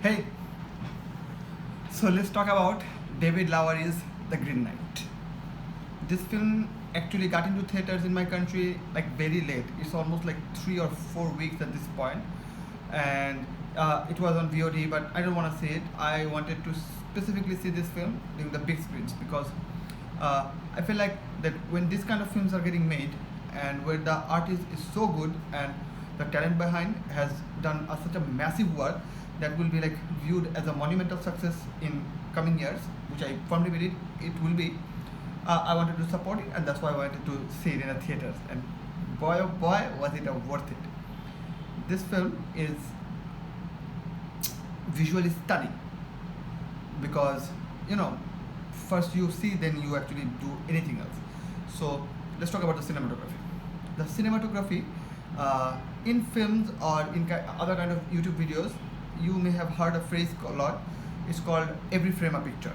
Hey, so let's talk about David Lowery's The Green Knight. This film actually got into theaters in my country like very late. It's almost like 3 or 4 weeks at this point, and it was on VOD. But I don't want to see it. I wanted to specifically see this film during the big screens because I feel like that when these kind of films are getting made, and where the artist is so good and the talent behind has done such a massive work that will be like viewed as a monumental success in coming years, which I firmly believe it will be. I wanted to support it, and that's why I wanted to see it in the theaters. And boy, oh boy, was it worth it! This film is visually stunning because you know, first you see, then you actually do anything else. So let's talk about the cinematography. The cinematography in films or in other kind of YouTube videos, you may have heard a phrase a lot. It's called every frame a picture.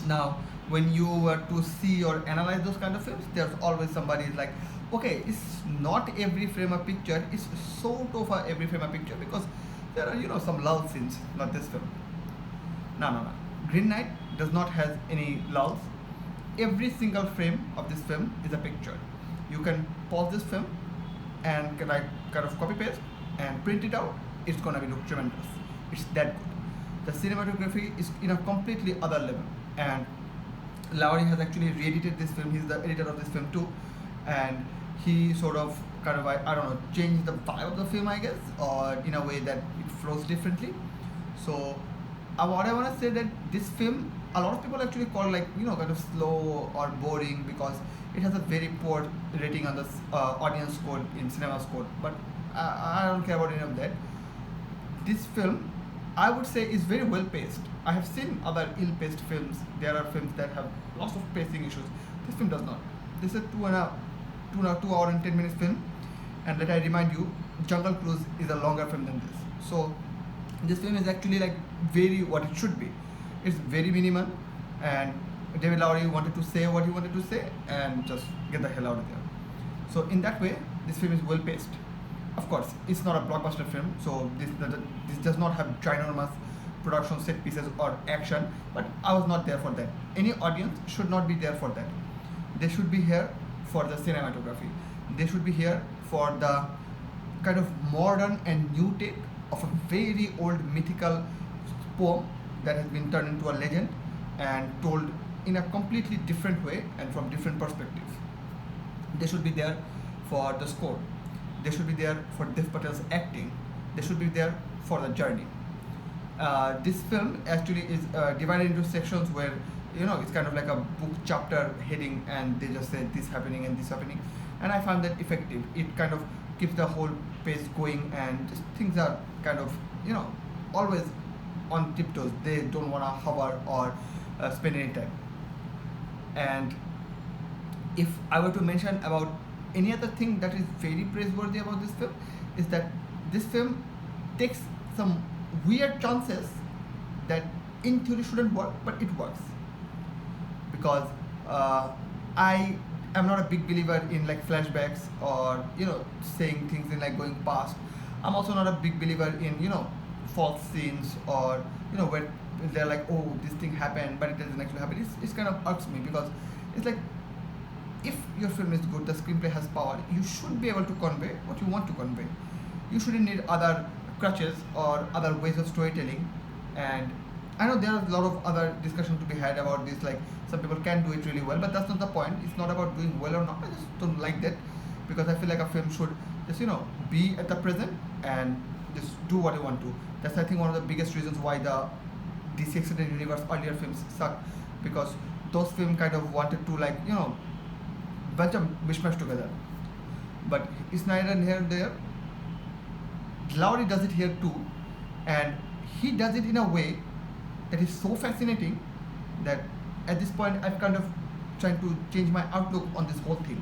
Now, when you were to see or analyze those kind of films, there's always somebody is like, okay, it's not every frame a picture, it's sort of a every frame a picture because there are some lull scenes, not this film. No. Green Knight does not have any lulls. Every single frame of this film is a picture. You can pause this film and can kind of copy paste and print it out. It's gonna be look tremendous. It's that good. The cinematography is in a completely other level, and Lowery has actually re-edited this film. He's the editor of this film too, and he sort of kind of I don't know, changed the vibe of the film, I guess, or in a way that it flows differently. So what I want to say that this film, a lot of people actually call like kind of slow or boring because it has a very poor rating on the audience score in cinema score. But I don't care about any of that. This film, I would say, is very well paced. I have seen other ill-paced films. There are films that have lots of pacing issues. This film does not. This is a 2 hour and 10 minutes film, and let I remind you, Jungle Cruise is a longer film than this. So this film is actually like very what it should be. It's very minimal, and David Lowery wanted to say what he wanted to say and just get the hell out of there. So in that way, this film is well paced. Of course, it's not a blockbuster film, so this does not have ginormous production set pieces or action, but I was not there for that. Any audience should not be there for that. They should be here for the cinematography. They should be here for the kind of modern and new take of a very old mythical poem that has been turned into a legend and told in a completely different way and from different perspectives. They should be there for the score. They should be there for Dev Patel's acting. They should be there for the journey. This film actually is divided into sections where it's kind of like a book chapter heading, and they just say this happening and this happening, and I found that effective. It kind of keeps the whole pace going, and just things are kind of always on tiptoes. They don't want to hover or spend any time. And if I were to mention about any other thing that is very praiseworthy about this film, is that this film takes some weird chances that in theory shouldn't work, but it works. Because I am not a big believer in like flashbacks or saying things in like going past. I'm also not a big believer in false scenes or where they're like, oh, this thing happened but it doesn't actually happen. It's kind of irks me because it's like, if your film is good, the screenplay has power, you should be able to convey what you want to convey. You shouldn't need other crutches or other ways of storytelling. And I know there are a lot of other discussion to be had about this, like some people can do it really well, but that's not the point. It's not about doing well or not. I just don't like that, because I feel like a film should just be at the present and just do what you want to. That's, I think, one of the biggest reasons why the DC Extended Universe earlier films suck, because those films kind of wanted to like bunch of mishmash together. But it's neither here nor there. Lowery does it here too, and he does it in a way that is so fascinating that at this point I've kind of trying to change my outlook on this whole thing.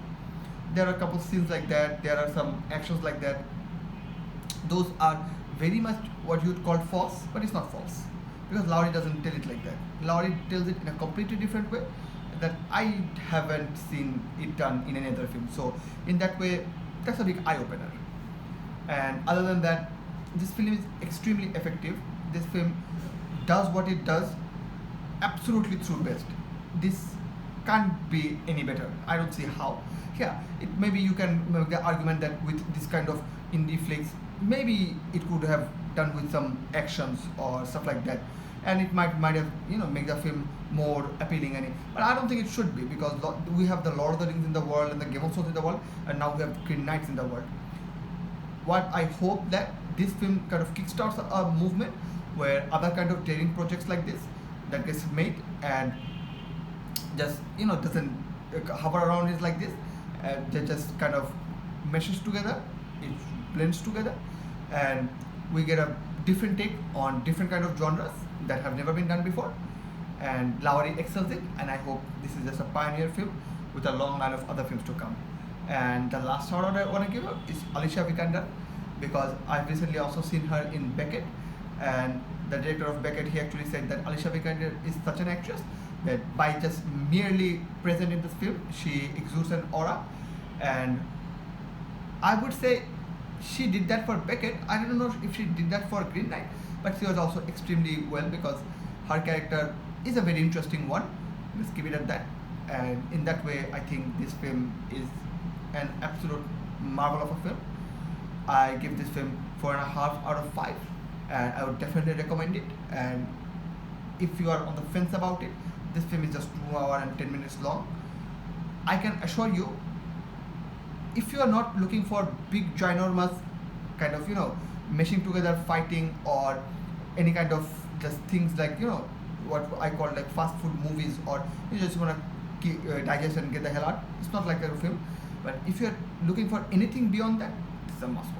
There are a couple scenes like that, there are some actions like that. Those are very much what you would call false, but it's not false, because Lowery doesn't tell it like that. Lowery tells it in a completely different way that I haven't seen it done in any other film. So in that way, that's a big eye opener. And other than that, this film is extremely effective. This film does what it does absolutely through best. This can't be any better. I don't see how. Yeah, it maybe you can make the argument that with this kind of indie flicks, maybe it could have done with some actions or stuff like that, and it might have make the film more appealing. But I don't think it should be, because we have the Lord of the Rings in the world and the Game of Thrones in the world, and now we have Green Knights in the world. What I hope that this film kind of kickstarts a movement where other kind of daring projects like this that gets made and just doesn't hover around it like this. They just kind of meshes together, it blends together, and we get a different take on different kind of genres that have never been done before. And Lowry excels it, and I hope this is just a pioneer film with a long line of other films to come. And the last shout out I want to give her is Alicia Vikander, because I've recently also seen her in Beckett, and the director of Beckett, he actually said that Alicia Vikander is such an actress that by just merely present in this film, she exudes an aura. And I would say she did that for Beckett. I don't know if she did that for Green Knight, but she was also extremely well, because her character is a very interesting one. Let's keep it at that. And in that way, I think this film is an absolute marvel of a film. I give this film 4.5 out of 5, and I would definitely recommend it. And if you are on the fence about it, this film is just 2 hours and 10 minutes long. I can assure you, if you are not looking for big ginormous kind of meshing together fighting or any kind of just things like what I call like fast food movies, or you just want to digest and get the hell out, it's not like that film. But if you're looking for anything beyond that, this is a must watch.